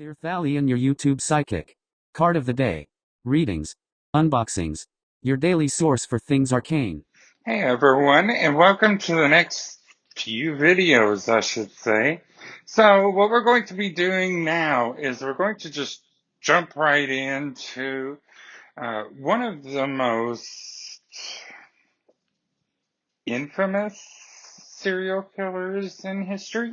Tirthalion, your YouTube psychic. Card of the day. Readings. Unboxings. Your daily source for things arcane. Hey everyone, and welcome to the next few videos, I should say. So what we're going to be doing now is we're going to just jump right into one of the most infamous serial killers in history.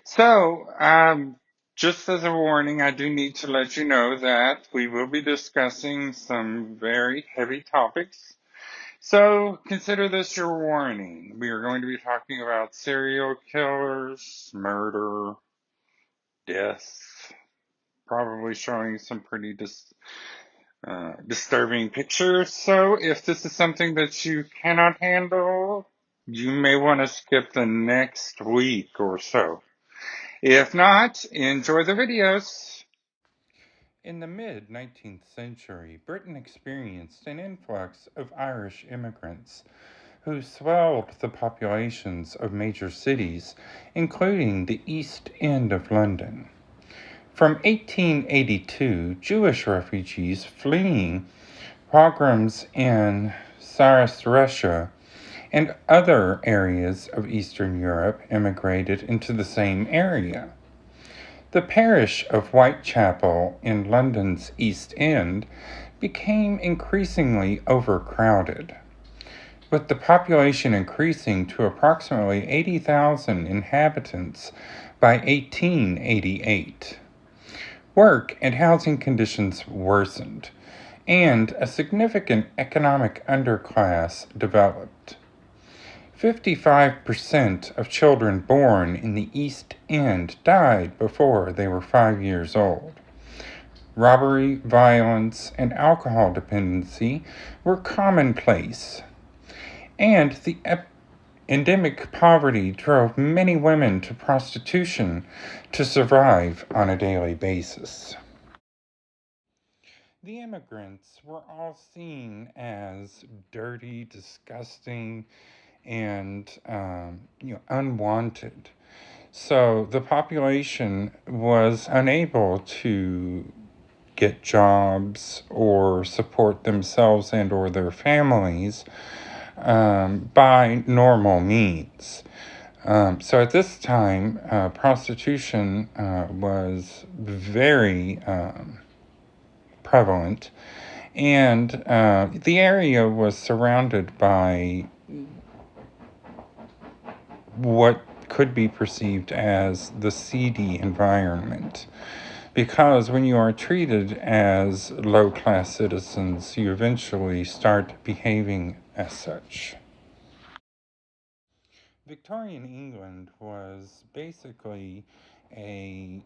So, just as a warning, I do need to let you know that we will be discussing some very heavy topics. So consider this your warning. We are going to be talking about serial killers, murder, death, probably showing some pretty disturbing pictures. So if this is something that you cannot handle, you may want to skip the next week or so. If not, enjoy the videos. In the mid-19th century, Britain experienced an influx of Irish immigrants who swelled the populations of major cities, including the East End of London. From 1882, Jewish refugees fleeing pogroms in Tsarist Russia and other areas of Eastern Europe immigrated into the same area. The parish of Whitechapel in London's East End became increasingly overcrowded, with the population increasing to approximately 80,000 inhabitants by 1888. Work and housing conditions worsened, and a significant economic underclass developed. 55% of children born in the East End died before they were 5 years old. Robbery, violence, and alcohol dependency were commonplace, and the endemic poverty drove many women to prostitution to survive on a daily basis. The immigrants were all seen as dirty, disgusting, and unwanted. So the population was unable to get jobs or support themselves and or their families by normal means. So at this time, prostitution was very prevalent, and the area was surrounded by what could be perceived as the seedy environment. Because when you are treated as low-class citizens, you eventually start behaving as such. Victorian England was basically an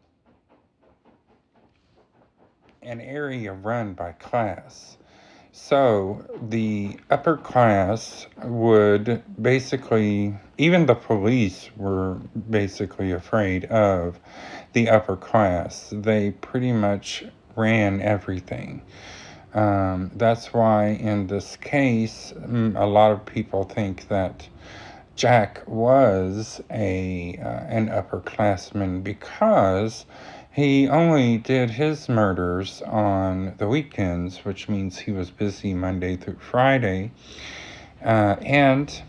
area run by class. So the upper class would basically, even the police were basically afraid of the upper class. They pretty much ran everything. That's why in this case, a lot of people think that Jack was an upperclassman because he only did his murders on the weekends, which means he was busy Monday through Friday. And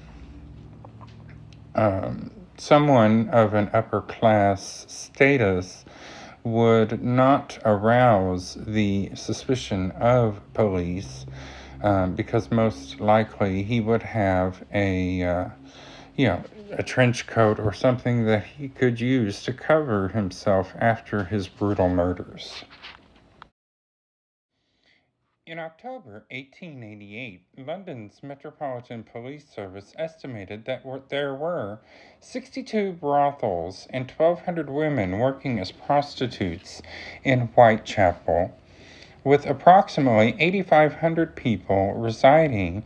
someone of an upper class status would not arouse the suspicion of police because most likely he would have a trench coat or something that he could use to cover himself after his brutal murders. In October 1888, London's Metropolitan Police Service estimated that there were 62 brothels and 1,200 women working as prostitutes in Whitechapel, with approximately 8,500 people residing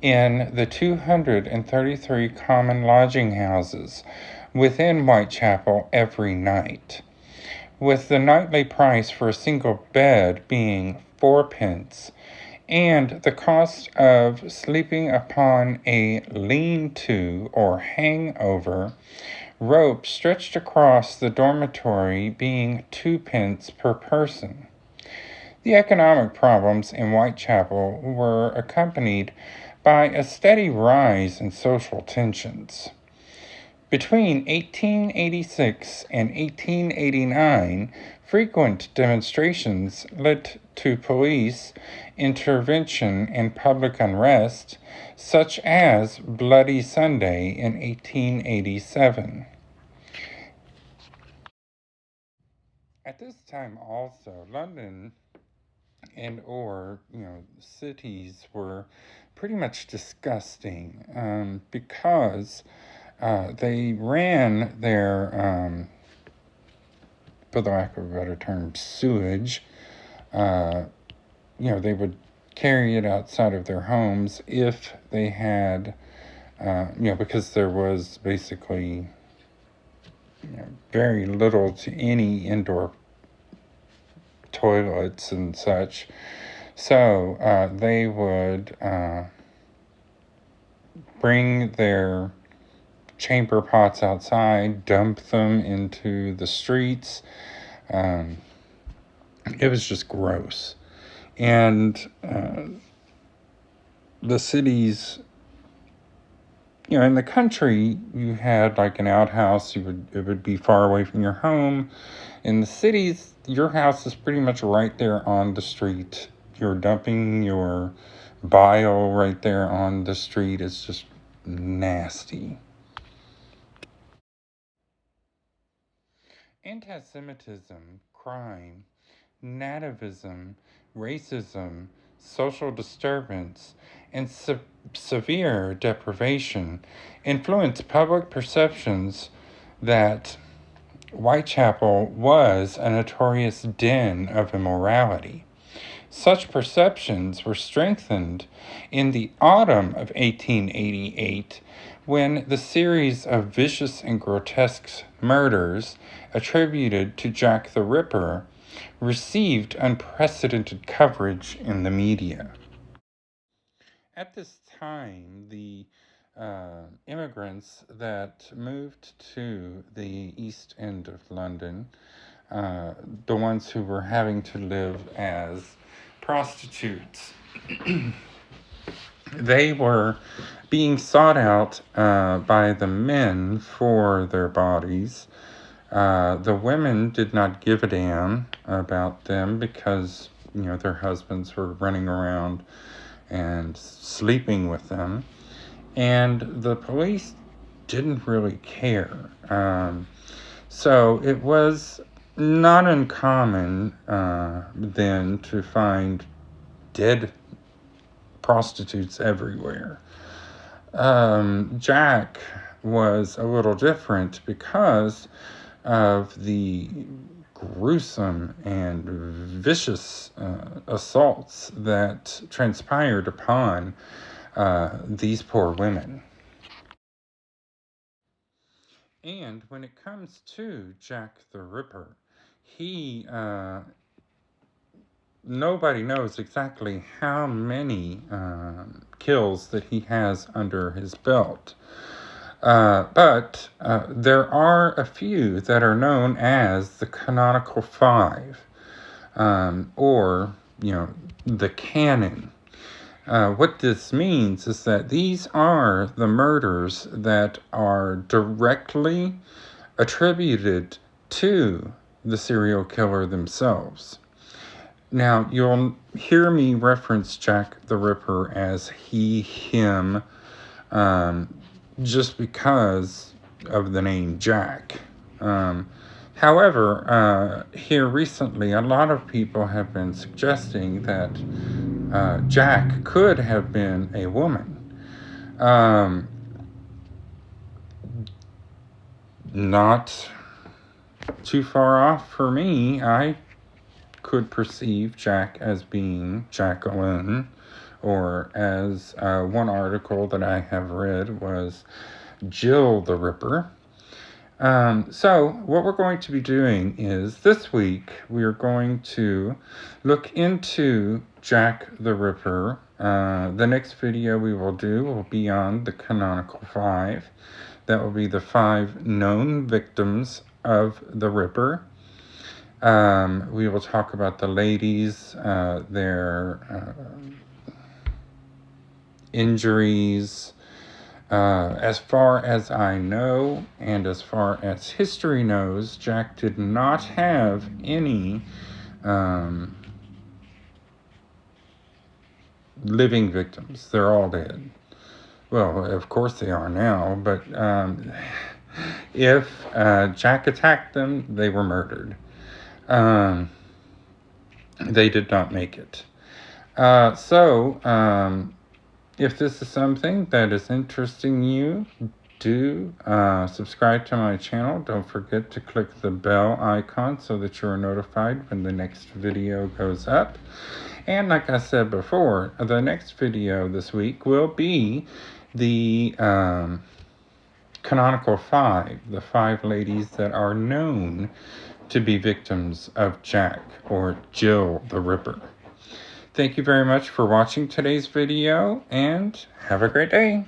in the 233 common lodging houses within Whitechapel every night, with the nightly price for a single bed being 4p, and the cost of sleeping upon a lean-to or hangover rope stretched across the dormitory being 2 pence per person. The economic problems in Whitechapel were accompanied by a steady rise in social tensions. Between 1886 and 1889, frequent demonstrations led to police intervention and public unrest, such as Bloody Sunday in 1887. At this time also, London cities were pretty much disgusting because they ran their, for the lack of a better term, sewage. They would carry it outside of their homes if they had, because there was basically very little to any indoor toilets and such. So they would bring their chamber pots outside, dump them into the streets. It was just gross. And the cities, in the country, you had like an outhouse. It would be far away from your home. In the cities, your house is pretty much right there on the street. You're dumping your bile right there on the street. It's just nasty. Anti-Semitism, crime, nativism, racism, social disturbance, and severe deprivation influenced public perceptions that Whitechapel was a notorious den of immorality. Such perceptions were strengthened in the autumn of 1888 when the series of vicious and grotesque murders attributed to Jack the Ripper received unprecedented coverage in the media. At this time, the immigrants that moved to the East End of London, the ones who were having to live as prostitutes, they were being sought out by the men for their bodies. The women did not give a damn about them because, their husbands were running around and sleeping with them. And the police didn't really care. So it was not uncommon then to find dead prostitutes everywhere. Jack was a little different because of the gruesome and vicious assaults that transpired upon these poor women. And when it comes to Jack the Ripper, he nobody knows exactly how many kills that he has under his belt. But there are a few that are known as the canonical five, or, the canon. What this means is that these are the murders that are directly attributed to the serial killer themselves. Now, you'll hear me reference Jack the Ripper as he, him, just because of the name Jack. However, here recently, a lot of people have been suggesting that Jack could have been a woman. Not too far off for me. I could perceive Jack as being Jacqueline, or as one article that I have read was Jill the Ripper. So what we're going to be doing is this week we are going to look into Jack the Ripper. The next video we will do will be on the canonical five. That will be the 5 known victims of the Ripper. We will talk about the ladies, their injuries. As far as I know, and as far as history knows, Jack did not have any living victims. They're all dead. Well, of course they are now, but if Jack attacked them, they were murdered. They did not make it. If this is something that is interesting you, do subscribe to my channel. Don't forget to click the bell icon so that you are notified when the next video goes up. And like I said before, the next video this week will be the canonical 5, the 5 ladies that are known to be victims of Jack or Jill the Ripper. Thank you very much for watching today's video, and have a great day.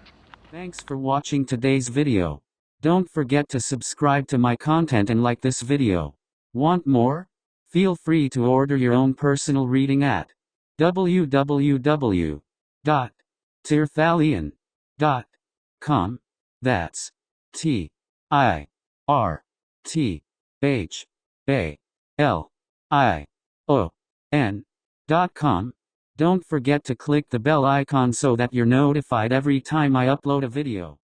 Thanks for watching today's video. Don't forget to subscribe to my content and like this video. Want more? Feel free to order your own personal reading at www.tirthalion.com. That's tirthalion.com. Don't forget to click the bell icon so that you're notified every time I upload a video.